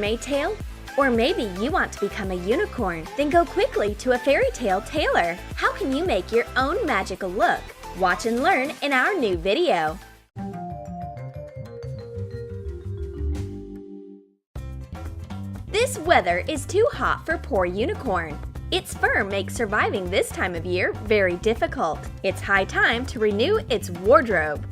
mermaid tail? Or maybe you want to become a unicorn? Then go quickly to a fairy tale tailor. How can you make your own magical look? Watch and learn in our new video. This weather is too hot for poor unicorn. Its fur makes surviving this time of year very difficult. It's high time to renew its wardrobe.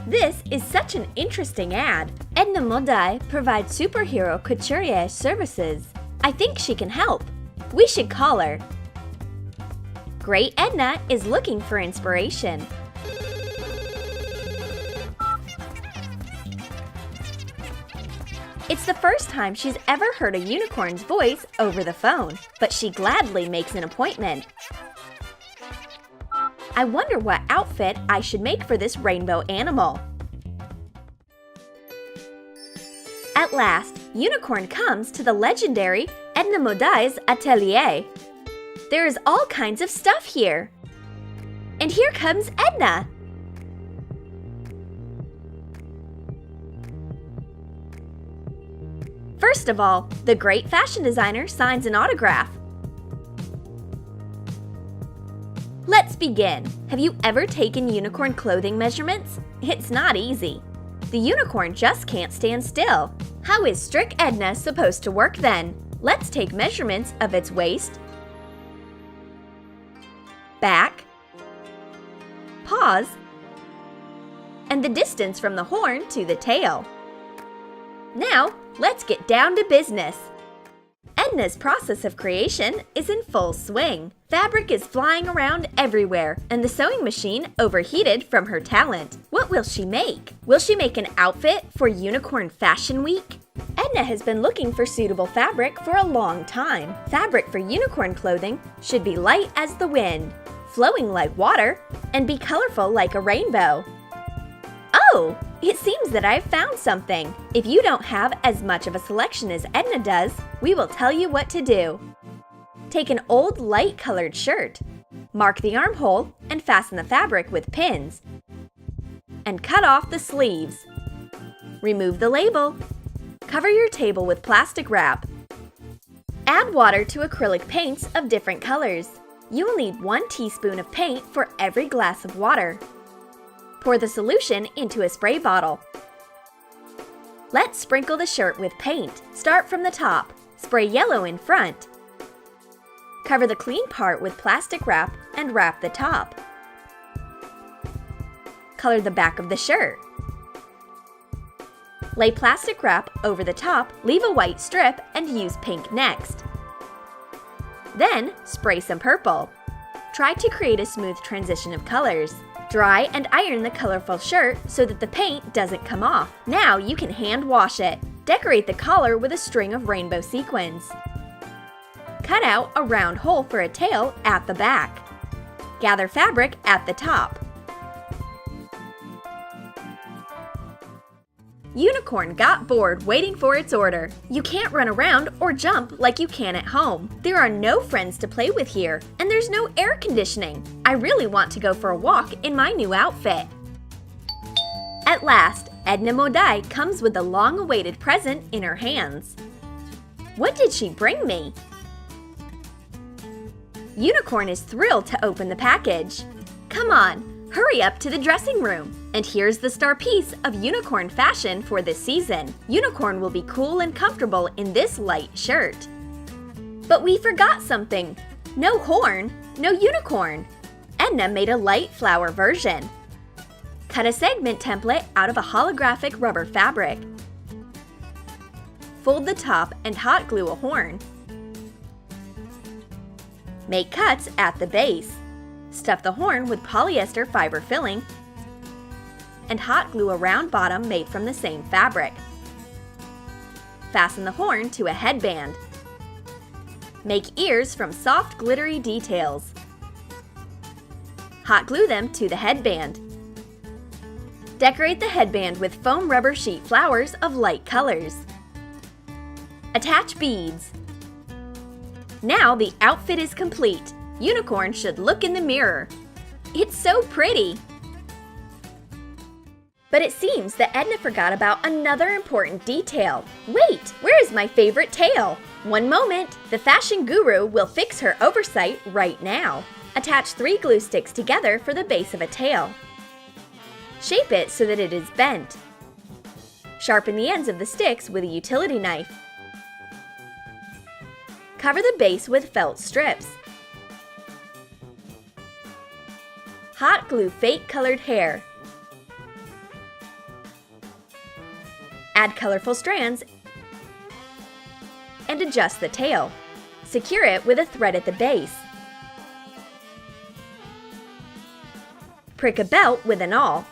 This is such an interesting ad. Edna Modai provides superhero couturier services. I think she can help. We should call her. Great Edna is looking for inspiration. It's the first time she's ever heard a unicorn's voice over the phone, but she gladly makes an appointment. I wonder what outfit I should make for this rainbow animal. At last, Unicorn comes to the legendary Edna Modai's atelier. There is all kinds of stuff here. And here comes Edna. First of all, the great fashion designer signs an autograph. Let's begin. Have you ever taken unicorn clothing measurements? It's not easy. The unicorn just can't stand still. How is Strict Edna supposed to work then? Let's take measurements of its waist, back, paws, and the distance from the horn to the tail. Now, let's get down to business. Edna's process of creation is in full swing. Fabric is flying around everywhere, and the sewing machine overheated from her talent. What will she make? Will she make an outfit for Unicorn Fashion Week? Edna has been looking for suitable fabric for a long time. Fabric for unicorn clothing should be light as the wind, flowing like water, and be colorful like a rainbow. Oh! It seems that I've found something. If you don't have as much of a selection as Edna does, we will tell you what to do. Take an old light-colored shirt, mark the armhole, and fasten the fabric with pins. And cut off the sleeves. Remove the label. Cover your table with plastic wrap. Add water to acrylic paints of different colors. You will need 1 teaspoon of paint for every glass of water. Pour the solution into a spray bottle. Let's sprinkle the shirt with paint. Start from the top. Spray yellow in front. Cover the clean part with plastic wrap and wrap the top. Color the back of the shirt. Lay plastic wrap over the top, leave a white strip, and use pink next. Then, spray some purple. Try to create a smooth transition of colors. Dry and iron the colorful shirt so that the paint doesn't come off. Now you can hand wash it. Decorate the collar with a string of rainbow sequins. Cut out a round hole for a tail at the back. Gather fabric at the top. Unicorn got bored waiting for its order. You can't run around or jump like you can at home. There are no friends to play with here, and there's no air conditioning. I really want to go for a walk in my new outfit. At last, Edna Modai comes with the long-awaited present in her hands. What did she bring me? Unicorn is thrilled to open the package. Come on, hurry up to the dressing room. And here's the star piece of unicorn fashion for this season. Unicorn will be cool and comfortable in this light shirt. But we forgot something. No horn, no unicorn. Edna made a light flower version. Cut a segment template out of a holographic rubber fabric. Fold the top and hot glue a horn. Make cuts at the base. Stuff the horn with polyester fiber filling and hot glue a round bottom made from the same fabric. Fasten the horn to a headband. Make ears from soft glittery details. Hot glue them to the headband. Decorate the headband with foam rubber sheet flowers of light colors. Attach beads. Now the outfit is complete. Unicorn should look in the mirror. It's so pretty! But it seems that Edna forgot about another important detail. Wait, where is my favorite tail? One moment, the fashion guru will fix her oversight right now. Attach 3 glue sticks together for the base of a tail. Shape it so that it is bent. Sharpen the ends of the sticks with a utility knife. Cover the base with felt strips. Hot glue fake colored hair. Add colorful strands and adjust the tail. Secure it with a thread at the base. Prick a belt with an awl.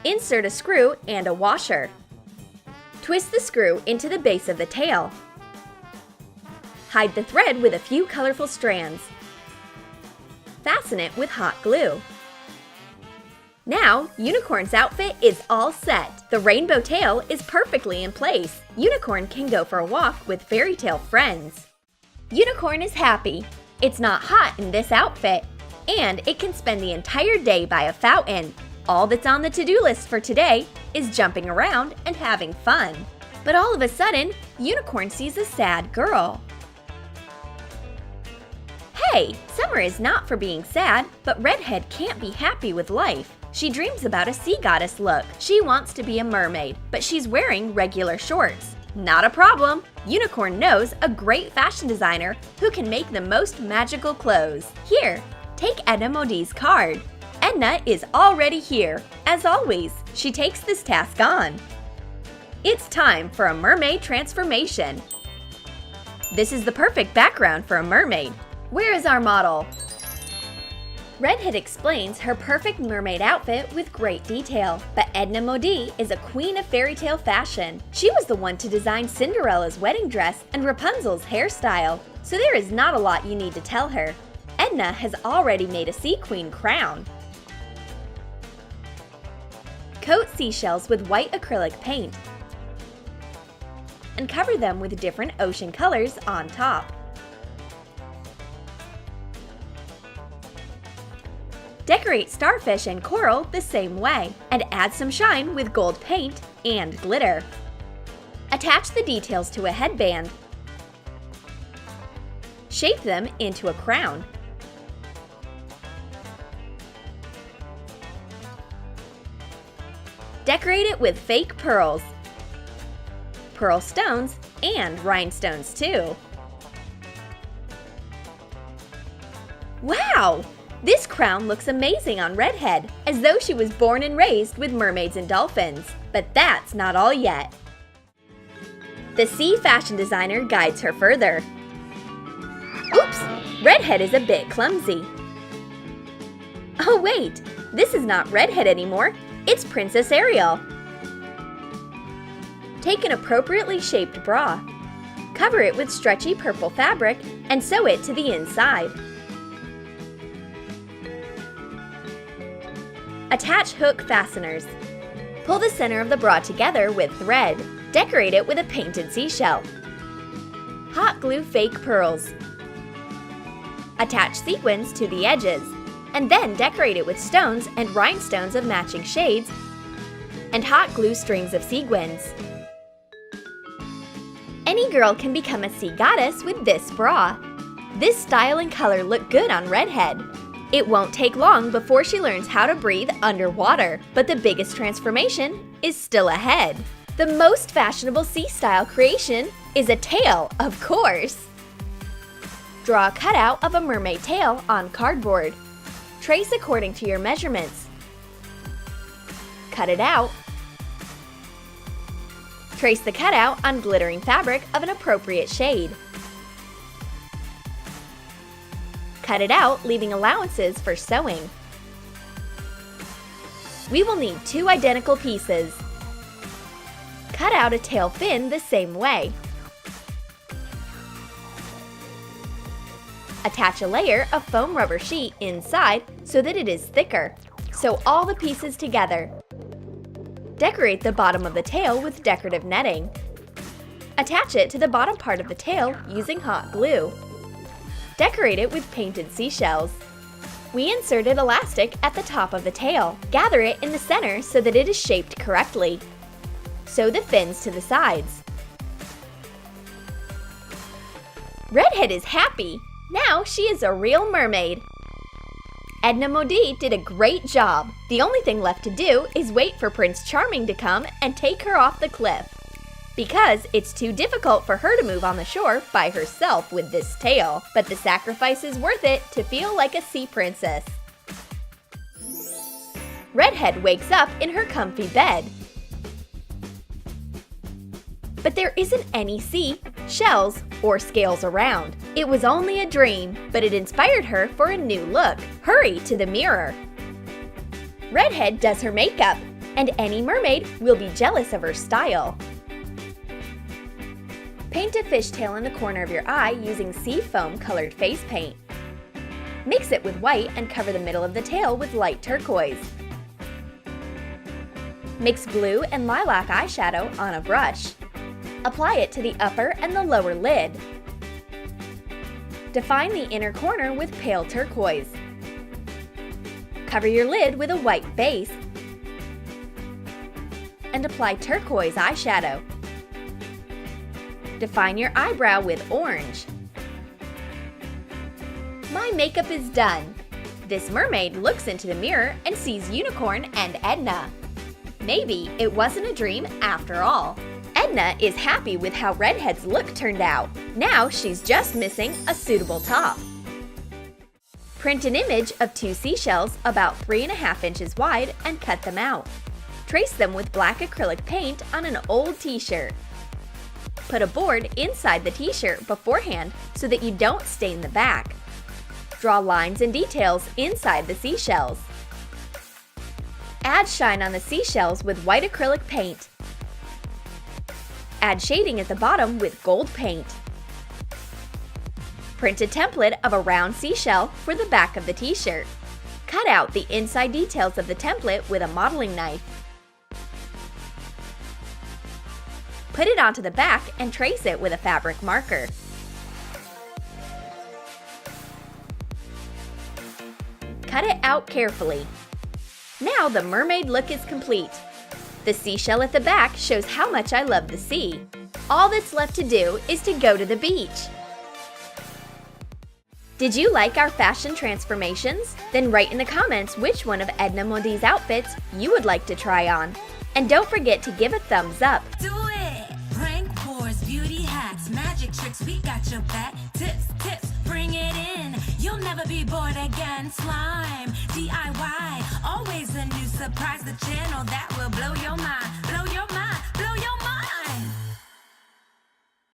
Insert a screw and a washer. Twist the screw into the base of the tail. Hide the thread with a few colorful strands. Fasten it with hot glue. Now, Unicorn's outfit is all set. The rainbow tail is perfectly in place. Unicorn can go for a walk with fairy tale friends. Unicorn is happy. It's not hot in this outfit. And it can spend the entire day by a fountain. All that's on the to-do list for today is jumping around and having fun. But all of a sudden, Unicorn sees a sad girl. Hey, summer is not for being sad, but Redhead can't be happy with life. She dreams about a sea goddess look. She wants to be a mermaid, but she's wearing regular shorts. Not a problem. Unicorn knows a great fashion designer who can make the most magical clothes. Here, take Edna Modi's card. Edna is already here. As always, she takes this task on. It's time for a mermaid transformation. This is the perfect background for a mermaid. Where is our model? Redhead explains her perfect mermaid outfit with great detail, but Edna Modi is a queen of fairy tale fashion. She was the one to design Cinderella's wedding dress and Rapunzel's hairstyle, so there is not a lot you need to tell her. Edna has already made a sea queen crown. Coat seashells with white acrylic paint and cover them with different ocean colors on top. Decorate starfish and coral the same way, and add some shine with gold paint and glitter. Attach the details to a headband. Shape them into a crown. Decorate it with fake pearls, pearl stones, and rhinestones too. Wow! This crown looks amazing on Redhead, as though she was born and raised with mermaids and dolphins. But that's not all yet. The sea fashion designer guides her further. Oops! Redhead is a bit clumsy. Oh wait! This is not Redhead anymore. It's Princess Ariel. Take an appropriately shaped bra. Cover it with stretchy purple fabric and sew it to the inside. Attach hook fasteners. Pull the center of the bra together with thread. Decorate it with a painted seashell. Hot glue fake pearls. Attach sequins to the edges, and then decorate it with stones and rhinestones of matching shades and hot glue strings of sequins. Any girl can become a sea goddess with this bra. This style and color look good on Redhead. It won't take long before she learns how to breathe underwater, but the biggest transformation is still ahead. The most fashionable sea style creation is a tail, of course. Draw a cutout of a mermaid tail on cardboard. Trace according to your measurements. Cut it out. Trace the cutout on glittering fabric of an appropriate shade. Cut it out, leaving allowances for sewing. We will need 2 identical pieces. Cut out a tail fin the same way. Attach a layer of foam rubber sheet inside so that it is thicker. Sew all the pieces together. Decorate the bottom of the tail with decorative netting. Attach it to the bottom part of the tail using hot glue. Decorate it with painted seashells. We inserted elastic at the top of the tail. Gather it in the center so that it is shaped correctly. Sew the fins to the sides. Redhead is happy! Now she is a real mermaid! Edna Modi did a great job. The only thing left to do is wait for Prince Charming to come and take her off the cliff. Because it's too difficult for her to move on the shore by herself with this tail. But the sacrifice is worth it to feel like a sea princess. Redhead wakes up in her comfy bed. But there isn't any sea, shells, or scales around. It was only a dream, but it inspired her for a new look. Hurry to the mirror. Redhead does her makeup, and any mermaid will be jealous of her style. Paint a fishtail in the corner of your eye using sea foam colored face paint. Mix it with white and cover the middle of the tail with light turquoise. Mix blue and lilac eyeshadow on a brush. Apply it to the upper and the lower lid. Define the inner corner with pale turquoise. Cover your lid with a white base and apply turquoise eyeshadow. Define your eyebrow with orange. My makeup is done. This mermaid looks into the mirror and sees Unicorn and Edna. Maybe it wasn't a dream after all. Edna is happy with how Redhead's look turned out. Now she's just missing a suitable top. Print an image of 2 seashells about 3.5 inches wide and cut them out. Trace them with black acrylic paint on an old t-shirt. Put a board inside the t-shirt beforehand so that you don't stain the back. Draw lines and details inside the seashells. Add shine on the seashells with white acrylic paint. Add shading at the bottom with gold paint. Print a template of a round seashell for the back of the t-shirt. Cut out the inside details of the template with a modeling knife. Put it onto the back and trace it with a fabric marker. Cut it out carefully. Now the mermaid look is complete. The seashell at the back shows how much I love the sea. All that's left to do is to go to the beach. Did you like our fashion transformations? Then write in the comments which one of Edna Modi's outfits you would like to try on. And don't forget to give a thumbs up. Do it! Prank wars, beauty hacks, magic tricks, we got your back. Tips, bring it in. You'll never be bored again. Slime, DIY, always a new surprise. The channel that will blow your mind.